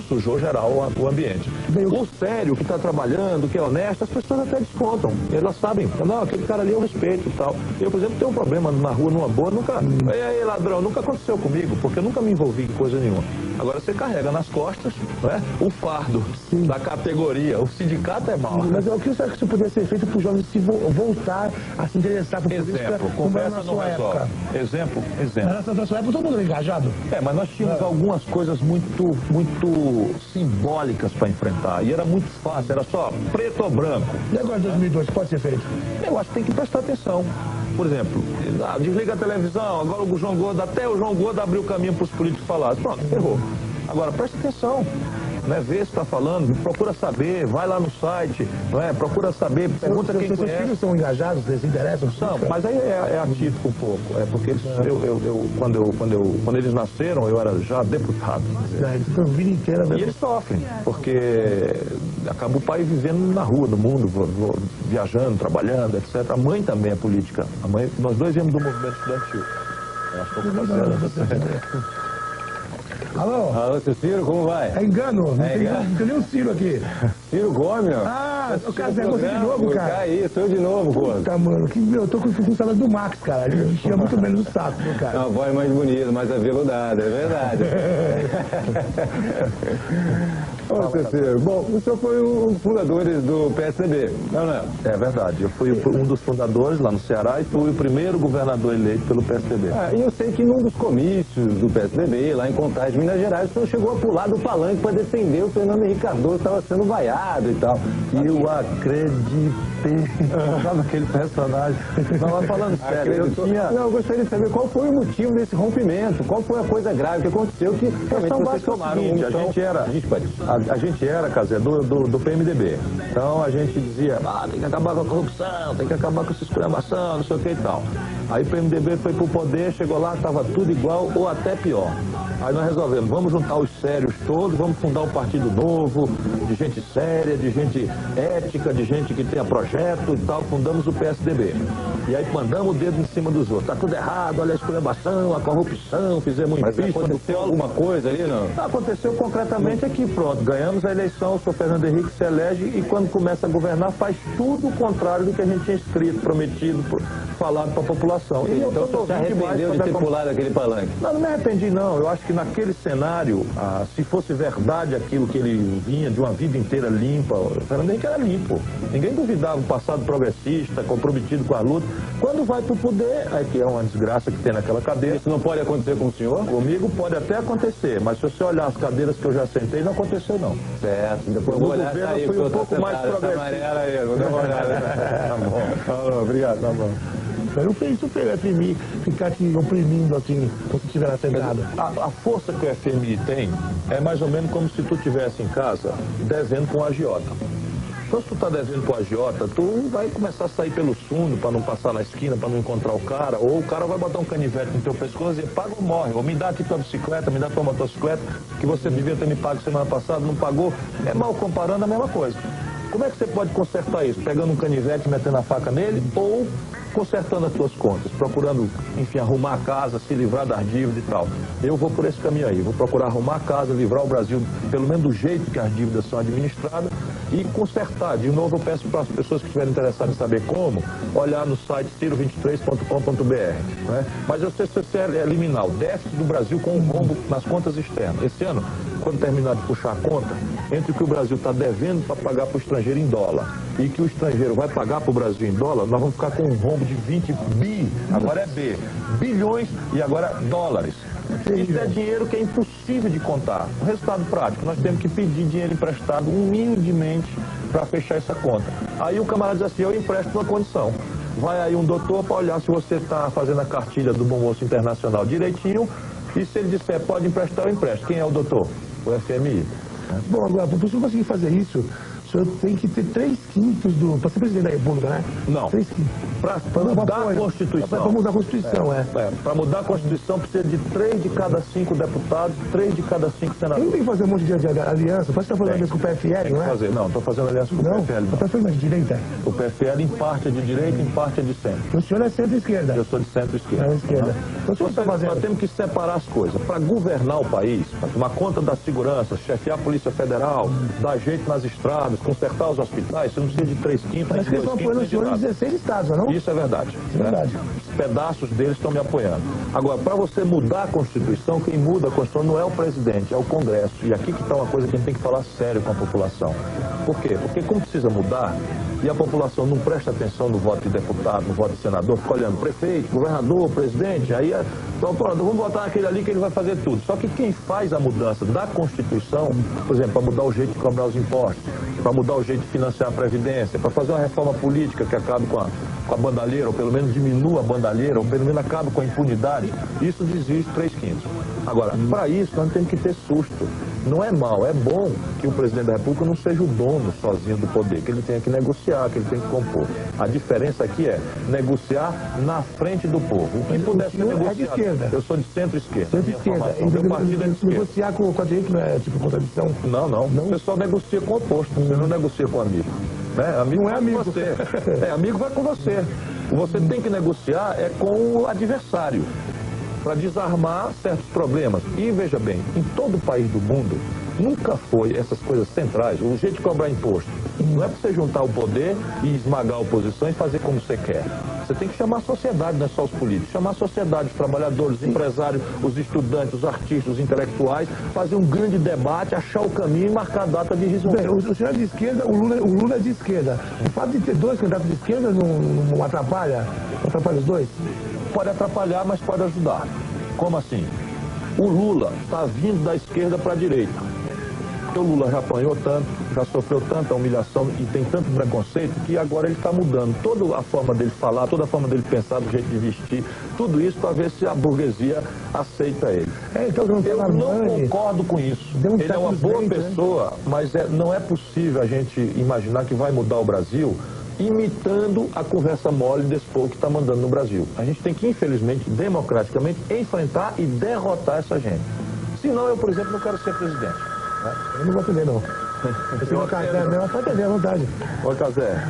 Sujou geral o ambiente. O sério, que está trabalhando, que é honesto, as pessoas até descontam. Elas sabem, não, aquele cara ali eu respeito e tal. Eu, por exemplo, tenho um problema na rua, numa boa, nunca... Ei, aí, ladrão, nunca aconteceu comigo, porque eu nunca me envolvi em coisa nenhuma. Agora você carrega nas costas, né, o fardo da categoria. O sindicato é mau. Mas o que você acha que isso poderia ser feito para os jovens se voltar a se interessar por política? Exemplo, conversa não resolve. Exemplo. Na sua época todo mundo era engajado. Mas nós tínhamos algumas coisas muito simbólicas para enfrentar. E era muito fácil, era só preto ou branco. E agora 2002, pode ser feito? Eu acho que tem que prestar atenção. Por exemplo, desliga a televisão, agora o João Gordo, até o João Gordo abriu o caminho para os políticos falarem. Pronto, errou. Agora, presta atenção. Né, vê se está falando, procura saber, vai lá no site, não é? Procura saber, pergunta quem conhece. Seus filhos são engajados, eles se interessam? Não, mas aí é atípico um pouco, porque quando eles nasceram, eu era já deputado. A vida inteira. E eles sofrem, porque acaba o pai vivendo na rua, no mundo, viajando, trabalhando, etc. A mãe também é política. A mãe, nós dois viemos do movimento estudantil. Eu acho que Alô, seu Ciro, como vai? É engano, não tem nem um Ciro aqui. Ciro Gomes, ó. Ah, o Cazé, você de novo, cara? Aí, sou de novo, pô. Tá, mano, eu tô com saudade do Max, cara. Ele enchia muito menos o saco, meu cara. A voz mais bonita, mais aveludada, é verdade. Ô, seu Ciro, bom, o senhor foi um dos fundadores do PSDB, não é? É verdade, eu fui um dos fundadores lá no Ceará e fui o primeiro governador eleito pelo PSDB. E eu sei que num dos comícios do PSDB, lá em Contagem, Minas Gerais, o senhor chegou a pular do palanque para defender o Fernando Henrique Cardoso, estava sendo vaiado e tal. E eu acreditei. Sabe aquele personagem? Estava falando sério. Eu gostaria de saber qual foi o motivo desse rompimento, qual foi a coisa grave que aconteceu que realmente vocês tomaram a gente era, Cazé, do PMDB. Então a gente dizia, tem que acabar com a corrupção, tem que acabar com essa esculhambação, não sei o que e tal. Aí o PMDB foi pro poder, chegou lá, estava tudo igual ou até pior. Aí nós resolvemos, vamos juntar os sérios todos, vamos fundar um partido novo, de gente séria, de gente ética, de gente que tenha projeto e tal, fundamos o PSDB. E aí mandamos o dedo em cima dos outros. Tá tudo errado, olha a esculhambação, a corrupção, fizemos um impeachment. Mas aconteceu alguma coisa ali, não? Aconteceu concretamente aqui, pronto, ganhamos a eleição, o senhor Fernando Henrique se elege e quando começa a governar faz tudo o contrário do que a gente tinha escrito, prometido, falado para a população. Então você se arrependeu de ter pulado aquele palanque? Não me arrependi não, eu acho que naquele cenário, se fosse verdade aquilo que ele vinha de uma vida inteira limpa, o Fernando Henrique era limpo. Ninguém duvidava o passado progressista, comprometido com a luta. Quando vai para o poder, aí que é uma desgraça que tem naquela cadeira. Isso não pode acontecer com o senhor? Comigo pode até acontecer, mas se você olhar as cadeiras que eu já sentei, não aconteceu não. Certo. Depois No governo eu fui um pouco mais progressista. Vou dar uma olhada. Tá bom. Falou, obrigado. Tá bom. Eu não fiz isso pelo FMI ficar te oprimindo assim, quando você estiver na sentada. A força que o FMI tem é mais ou menos como se tu estivesse em casa devendo com o agiota. Então, se tu está devendo com o agiota, tu vai começar a sair pelos fundos para não passar na esquina, para não encontrar o cara, ou o cara vai botar um canivete no teu pescoço e dizer, paga ou morre, ou me dá aqui tua bicicleta, me dá tua motocicleta, que você devia ter me pago semana passada, não pagou. É mal comparando a mesma coisa. Como é que você pode consertar isso? Pegando um canivete e metendo a faca nele, ou consertando as suas contas, procurando, enfim, arrumar a casa, se livrar das dívidas e tal. Eu vou por esse caminho aí, vou procurar arrumar a casa, livrar o Brasil, pelo menos do jeito que as dívidas são administradas, e consertar. De novo, eu peço para as pessoas que estiverem interessadas em saber como, olhar no site ciro23.com.br. Né? Mas eu sei se você eliminar o déficit do Brasil com um rombo nas contas externas. Esse ano, quando terminar de puxar a conta, entre o que o Brasil está devendo para pagar para o estrangeiro em dólar e que o estrangeiro vai pagar para o Brasil em dólar, nós vamos ficar com um rombo de 20 bi, agora é B, bilhões e agora dólares. Isso é dinheiro que é impossível de contar. O resultado prático, nós temos que pedir dinheiro emprestado humildemente para fechar essa conta. Aí o camarada diz assim, eu empresto uma condição. Vai aí um doutor para olhar se você está fazendo a cartilha do Bom Moço Internacional direitinho, e se ele disser pode emprestar, eu empresto. Quem é o doutor? O FMI. Bom, agora, para o senhor conseguir fazer isso, o senhor tem que ter 3/5 do... Para ser presidente da República, né? Não. 3/5. Para mudar a Constituição. Para mudar a Constituição, Para mudar a Constituição precisa de 3 de cada 5 deputados, 3 de cada 5 senadores. Não tem que fazer um monte de aliança? Parece que está fazendo aliança com o PFL, não é? Fazer. Não, estou fazendo aliança com o PFL. O PFL é de direita? O PFL em parte é de direita, em parte é de centro. O senhor é centro-esquerda? Eu sou de centro-esquerda. Esquerda. Então, o senhor está fazendo... Nós temos que separar as coisas. Para governar o país, para tomar conta da segurança, chefiar a Polícia Federal, dar jeito nas estradas, consertar os hospitais, você não precisa de 3/5, Parece que eles estão apoiando o senhor em 16 estados, não? Isso é verdade. É verdade. Pedaços deles estão me apoiando. Agora, para você mudar a Constituição, quem muda a Constituição não é o presidente, é o Congresso. E aqui que está uma coisa que a gente tem que falar sério com a população. Por quê? Porque como precisa mudar, e a população não presta atenção no voto de deputado, no voto de senador, fica olhando prefeito, governador, presidente, aí então, pronto, vamos votar naquele ali que ele vai fazer tudo. Só que quem faz a mudança da Constituição, por exemplo, para mudar o jeito de cobrar os impostos, para mudar o jeito de financiar a Previdência, para fazer uma reforma política que acabe com a bandalheira, ou pelo menos diminua a bandalheira, ou pelo menos acabe com a impunidade, isso exige 3/5. Agora, para isso, nós temos que ter susto. Não é mal, é bom que o presidente da República não seja o dono sozinho do poder, que ele tenha que negociar, que ele tenha que compor. A diferença aqui é negociar na frente do povo. O que puder ser negociado. É de esquerda. Eu sou de centro-esquerda. Centro-esquerda. Meu partido é de esquerda. Negociar com a direita não é tipo contradição? Não. Você só negocia com o oposto, você não negocia com o amigo. Né? Amigo não é amigo. Com você. Amigo vai com você. Você tem que negociar com o adversário, para desarmar certos problemas. E veja bem, em todo país do mundo, nunca foi essas coisas centrais, o jeito de cobrar imposto. Não é para você juntar o poder e esmagar a oposição e fazer como você quer. Você tem que chamar a sociedade, não é só os políticos. Chamar a sociedade, os trabalhadores, os empresários, os estudantes, os artistas, os intelectuais, fazer um grande debate, achar o caminho e marcar a data de resolver. Bem, o senhor é de esquerda, o Lula é de esquerda. O fato de ter dois candidatos de esquerda não atrapalha? Não atrapalha os dois? Pode atrapalhar, mas pode ajudar. Como assim? O Lula está vindo da esquerda para a direita. Porque o Lula já apanhou tanto, já sofreu tanta humilhação e tem tanto preconceito que agora ele está mudando toda a forma dele falar, toda a forma dele pensar, do jeito de vestir, tudo isso para ver se a burguesia aceita ele. Então, eu não concordo com isso. Ele é uma boa pessoa, mas não é possível a gente imaginar que vai mudar o Brasil imitando a conversa mole desse povo que está mandando no Brasil. A gente tem que, infelizmente, democraticamente, enfrentar e derrotar essa gente. Senão, eu, por exemplo, não quero ser presidente. Eu não vou atender, não. Eu sou Casé, não, pode atender à vontade. Ô, Casé.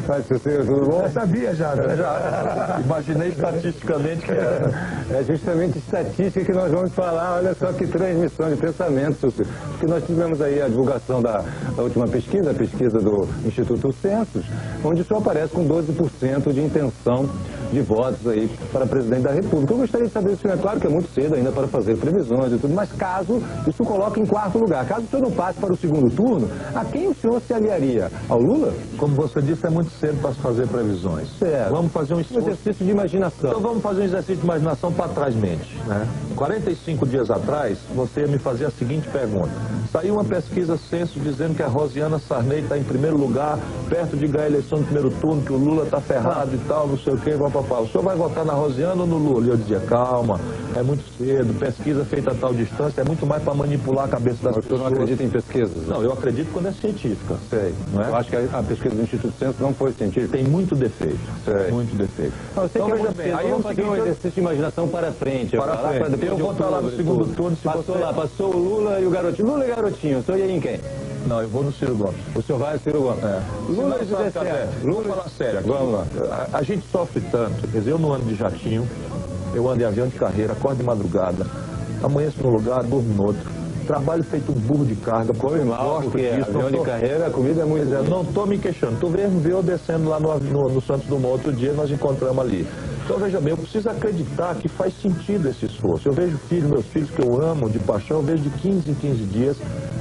Tudo bom? Eu sabia já, né? Já imaginei estatisticamente que era. É justamente estatística que nós vamos falar. Olha só que transmissão de pensamento, porque nós tivemos aí a divulgação da última pesquisa, a pesquisa do Instituto Census, onde só aparece com 12% de intenção de votos aí para presidente da República. Eu gostaria de saber se o senhor, é claro que é muito cedo ainda para fazer previsões e tudo, mas caso isso coloque em quarto lugar, caso o senhor não passe para o segundo turno, a quem o senhor se aliaria? Ao Lula? Como você disse, é muito cedo para se fazer previsões. Certo. Vamos fazer um exercício de imaginação. Então vamos fazer um exercício de imaginação para trás mente, né? 45 dias atrás, você ia me fazer a seguinte pergunta. Saiu uma pesquisa Censo dizendo que a Rosiana Sarney está em primeiro lugar, perto de ganhar a eleição no primeiro turno, que o Lula está ferrado e tal, não sei o quê, papapá. O senhor vai votar na Rosiana ou no Lula? E eu dizia, calma, é muito cedo, pesquisa feita a tal distância, é muito mais para manipular a cabeça das pessoas. O senhor não acredita em pesquisas? Não, eu acredito quando é científica. Sei. Não é? Eu acho que a pesquisa do Instituto Censo não foi científica. Tem muito defeito. Sei. Muito defeito. Não, eu sei Então, que é veja muito bem, cedo. aí Vamos fazer um exercício de imaginação para frente. Para lá, frente. depois Eu de vou estar lá no outubro, segundo turno. Se Passou você... lá, passou o Lula e o garotinho. Lula e garotinho, o senhor ia em quem? Não, eu vou no Ciro Gomes. O senhor vai, Ciro Gomes? É. Lula e Sabe, José Café, Serra. vamos falar sério aqui. Vamos lá. A gente sofre tanto. Quer dizer, eu não ando de jatinho, eu ando em avião de carreira, acordo de madrugada, amanheço num lugar, durmo no outro. Trabalho feito um burro de carga, Come mal, porque avião de carreira, a comida é muito... Eu não estou me queixando. Tu mesmo viu eu descendo lá no Santos Dumont outro dia, nós encontramos ali. Então, veja bem, eu preciso acreditar que faz sentido esse esforço. Eu vejo meus filhos que eu amo de paixão, eu vejo de 15 em 15 dias.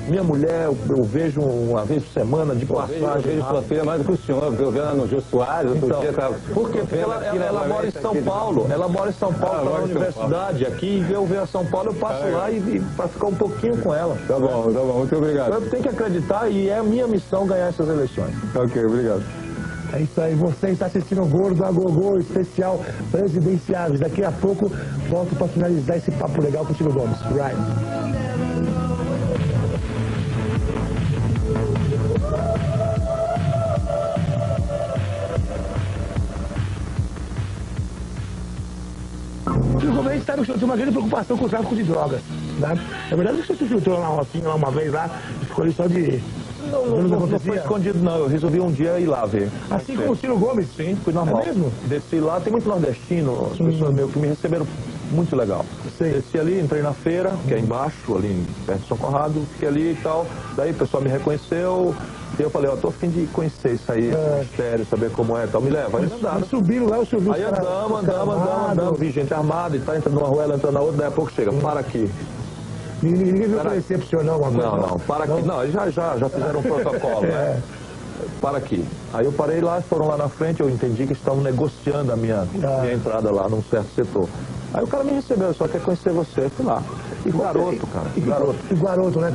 Minha mulher, eu vejo uma vez por semana de passagem. Eu vejo sua filha mais do que o senhor, porque eu vi ela no Jô Soares, outro dia estava... Por quê? Porque ela mora em São Paulo. Ela mora em São Paulo, está na universidade aqui, e eu venho a São Paulo, eu passo lá e para ficar um pouquinho com ela. Tá bom, muito obrigado. Eu tenho que acreditar e é a minha missão ganhar essas eleições. Ok, obrigado. É isso aí, você está assistindo o Gordo a Gogô especial presidenciáveis. Daqui a pouco volto para finalizar esse papo legal com o Ciro Gomes. Right. O governo está tem uma grande preocupação com o tráfico de drogas. Né? Na verdade, você se filtrou na rocinha lá uma vez lá e ficou ali só de... Não foi escondido, não. Eu resolvi um dia ir lá ver. Assim como o Ciro Gomes? Sim, fui normal. É mesmo? Desci lá, tem muito nordestino, as pessoas meio que me receberam muito legal. Sei. Desci ali, entrei na feira, que é embaixo, ali perto de São Conrado, fiquei ali e tal. Daí o pessoal me reconheceu. E eu falei, ó, tô a fim de conhecer isso aí, esse mistério, saber como é e tal. Me leva. Aí andaram. Subiram lá, eu subi. Aí andamos, vi gente armada e tá entrando numa rua, ela entrando na outra, daí a pouco chega, para aqui. Ninguém viu recepcionar alguma coisa? Não, para aqui. Não, eles já fizeram um protocolo, né? Para aqui. Aí eu parei lá, foram lá na frente, eu entendi que estavam negociando a minha entrada lá num certo setor. Aí o cara me recebeu, só quer conhecer você. Eu fui lá. E garoto, cara. Garoto, né?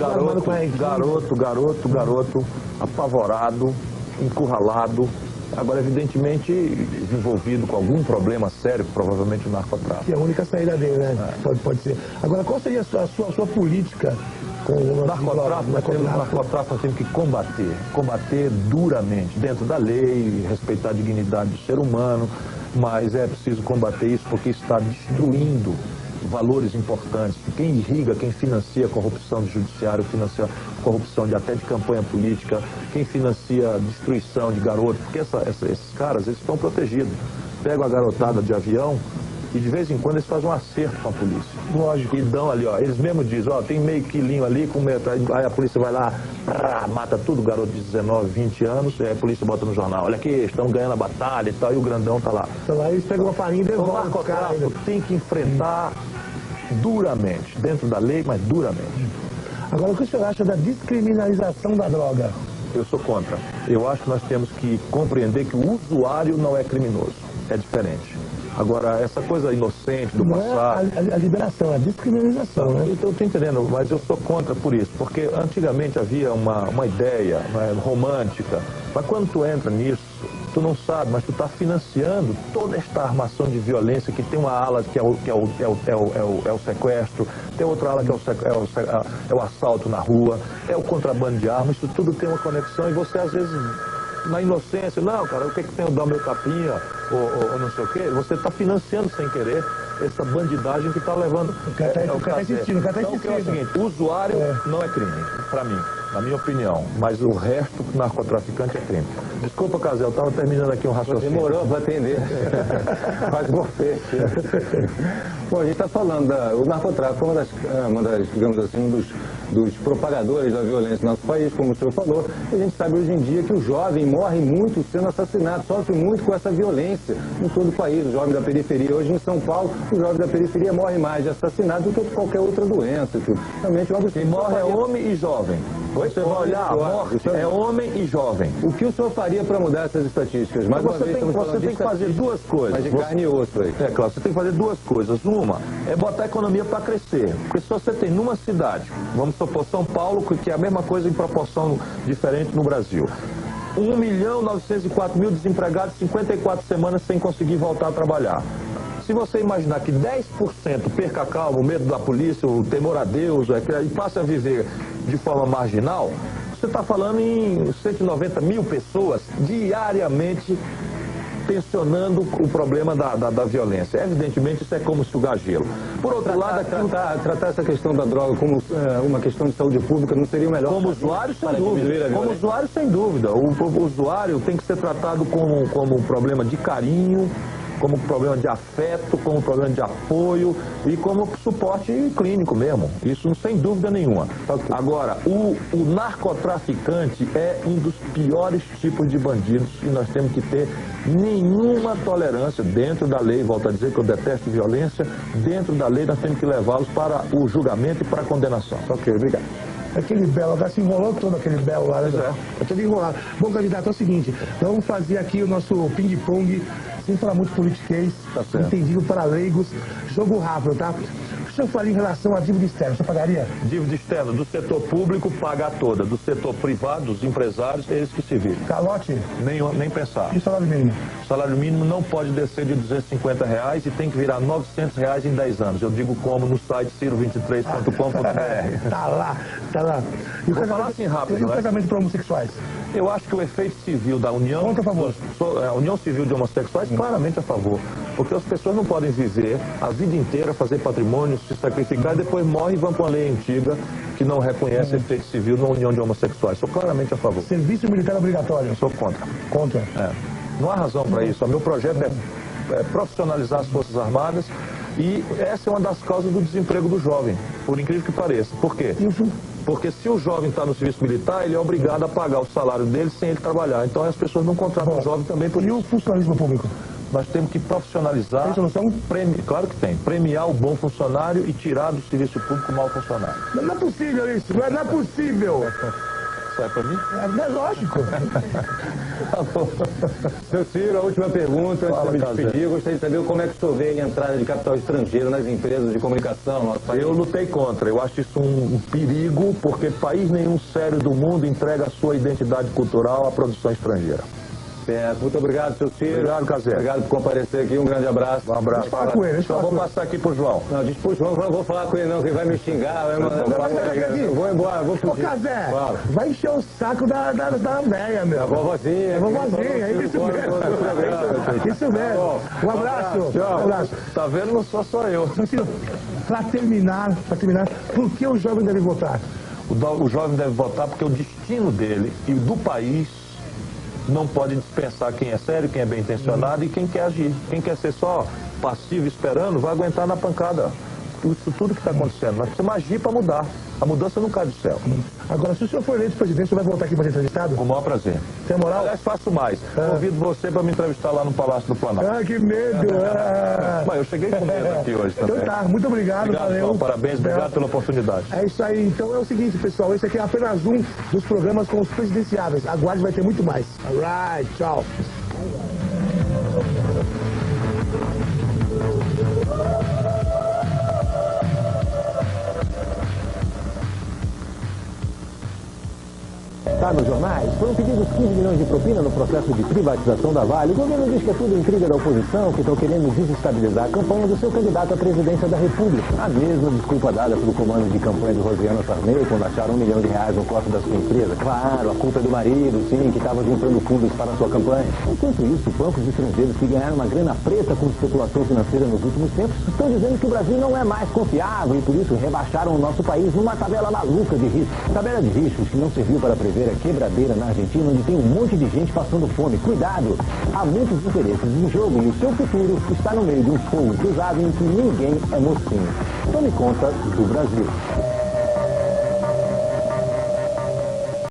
Garoto, apavorado, encurralado. Agora, evidentemente, envolvido com algum problema sério, provavelmente o narcotráfico. Que é a única saída dele, né? Pode ser. Agora, qual seria a sua política com o narcotráfico? O narcotráfico nós temos que combater duramente, dentro da lei, respeitar a dignidade do ser humano, mas é preciso combater isso porque está destruindo valores importantes. Quem irriga, quem financia a corrupção do judiciário, financia a corrupção até de campanha política, quem financia a destruição de garotos, porque esses caras, eles estão protegidos. Pegam a garotada de avião e de vez em quando eles fazem um acerto com a polícia. Lógico. E dão ali, ó, eles mesmos dizem, ó, tem meio quilinho ali, aí a polícia vai lá, mata tudo, garoto de 19, 20 anos, aí a polícia bota no jornal, olha aqui, estão ganhando a batalha e tal, e o grandão tá lá. Então lá eles pegam uma farinha e devolvem. O narcotráfico tem que enfrentar duramente, dentro da lei, mas duramente. Agora, o que o senhor acha da descriminalização da droga? Eu sou contra. Eu acho que nós temos que compreender que o usuário não é criminoso, é diferente. Agora, essa coisa inocente do passado... Não é a liberação, é a descriminalização, né? Eu estou entendendo, mas eu sou contra por isso, porque antigamente havia uma ideia, né, romântica, mas quando tu entra nisso, tu não sabe, mas tu está financiando toda esta armação de violência que tem uma ala que é o sequestro, tem outra ala que é o assalto na rua, é o contrabando de armas, isso tudo tem uma conexão e você às vezes... Na inocência, não, cara, o que tem o dar meu tapinha, ou não sei o quê, você está financiando sem querer. essa bandidagem que está levando... O cara tá insistindo, o cara tá então, insistindo. é o seguinte, o usuário não é crime, para mim, na minha opinião, mas o resto, narcotraficante é crime. Desculpa, Casé, eu estava terminando aqui um raciocínio. Demorou para atender. Faz você. Bom, a gente está falando o narcotráfico é uma das, digamos assim, dos propagadores da violência no nosso país, como o senhor falou. A gente sabe hoje em dia que o jovem morre muito sendo assassinado, sofre muito com essa violência em todo o país. O jovem da periferia, hoje em São Paulo, o jovem da periferia morre mais de assassinado do que de qualquer outra doença. Realmente, quem morre é homem e jovem. Você vai olhar, a morte é homem e jovem. O que o senhor faria para mudar essas estatísticas? Mais uma vez, você tem que fazer duas coisas. Mas de carne e osso aí. É claro, você tem que fazer duas coisas. Uma é botar a economia para crescer. Porque se você tem numa cidade, vamos supor São Paulo, que é a mesma coisa em proporção diferente no Brasil. 1.904.000 desempregados, 54 semanas sem conseguir voltar a trabalhar. Se você imaginar que 10% perca a calma, o medo da polícia, o temor a Deus, e passe a viver de forma marginal, você está falando em 190 mil pessoas diariamente tensionando o problema da violência. Evidentemente, isso é como sugar gelo. Por outro lado, tratar essa questão da droga como uma questão de saúde pública não seria o melhor? Como usuário, sem dúvida. Como usuário, sem dúvida. O usuário tem que ser tratado como um problema de carinho, como problema de afeto, como problema de apoio e como suporte clínico mesmo. Isso sem dúvida nenhuma. Agora, o narcotraficante é um dos piores tipos de bandidos e nós temos que ter nenhuma tolerância dentro da lei. Volto a dizer que eu detesto violência. Dentro da lei nós temos que levá-los para o julgamento e para a condenação. Ok, obrigado. Aquele belo, agora se enrolou todo aquele belo lá, né? É todo enrolado. Bom, candidato, é o seguinte, nós vamos fazer aqui o nosso ping-pong, sem falar muito politiquês, entendido para leigos, jogo rápido, tá? O senhor faria em relação à dívida externa, você pagaria? Dívida externa do setor público, pagar toda. Do setor privado, dos empresários, eles que se viram. Calote? Nem pensar. E o salário mínimo? O salário mínimo não pode descer de R$250 e tem que virar R$900 em 10 anos. Eu digo como no site ciro23.com.br. Tá lá. E vou falar assim rápido. E o casamento para homossexuais? Eu acho que o efeito civil da união... Conta a favor. A união civil de homossexuais, claramente a favor. Porque as pessoas não podem viver a vida inteira, fazer patrimônio, se sacrificar e depois morrem e vão para uma lei antiga que não reconhece efeito civil na união de homossexuais. Sou claramente a favor. Serviço militar obrigatório? Sou contra. Contra? É. Não há razão para isso. O meu projeto é profissionalizar as Forças Armadas e essa é uma das causas do desemprego do jovem, por incrível que pareça. Por quê? Porque se o jovem está no serviço militar, ele é obrigado a pagar o salário dele sem ele trabalhar. Então as pessoas não contratam o jovem também por isso. E o funcionalismo público? Nós temos que profissionalizar. Tem solução? Claro que tem. Premiar o bom funcionário e tirar do serviço público o mau funcionário. Não é possível isso, não é possível. Sai para mim? É lógico. Tá bom. Seu Ciro, a última pergunta, antes de me despedir, eu gostaria de saber como é que o senhor vê a entrada de capital estrangeiro nas empresas de comunicação no nosso país. Eu lutei contra. Eu acho isso um perigo, porque país nenhum sério do mundo entrega a sua identidade cultural à produção estrangeira. Certo. Muito obrigado, seu Ciro. Obrigado, Casé. Obrigado por comparecer aqui. Um grande abraço. Um abraço. Deixa eu falar com ele. Só vou passar aqui pro João. Não, diz pro João que eu não vou falar com ele não, que ele vai me xingar. Eu vou embora, vou fugir. Ô, Casé, vai encher o saco da velha, meu. A vovozinha. A vovozinha, é isso mesmo. Isso mesmo. Um abraço. Tchau. Um abraço. Tá vendo? Não sou só eu. Para terminar, por que o jovem deve votar? O jovem deve votar porque o destino dele e do país não pode dispensar quem é sério, quem é bem intencionado e quem quer agir. Quem quer ser só passivo esperando vai aguentar na pancada. Isso tudo que está acontecendo. Nós precisamos agir para mudar. A mudança não cai do céu. Agora, se o senhor for eleito presidente, o senhor vai voltar aqui para ser entrevistado? Com o maior prazer. Tem moral? Aliás, faço mais. Convido você para me entrevistar lá no Palácio do Planalto. Ah, que medo! Mas eu cheguei com medo aqui hoje também. Então tá, muito obrigado, valeu. João, parabéns, obrigado pela oportunidade. É isso aí. Então é o seguinte, pessoal, esse aqui é apenas um dos programas com os presidenciáveis. Aguarde, vai ter muito mais. Alright, tchau. está nos jornais. Foram pedidos 15 milhões de propina no processo de privatização da Vale. O governo diz que é tudo intriga da oposição, que estão querendo desestabilizar a campanha do seu candidato à presidência da República. A mesma desculpa dada pelo comando de campanha de Rosiana Sarney quando acharam R$1 milhão no cofre da sua empresa. Claro, a culpa é do marido, sim, que estava juntando fundos para a sua campanha. Enquanto isso, bancos estrangeiros que ganharam uma grana preta com especulação financeira nos últimos tempos estão dizendo que o Brasil não é mais confiável e por isso rebaixaram o nosso país numa tabela maluca de riscos. Tabela de riscos que não serviu para prever a quebradeira na Argentina, onde tem um monte de gente passando fome. Cuidado! Há muitos interesses em jogo e o seu futuro está no meio de um fogo cruzado em que ninguém é mocinho. Tome conta do Brasil.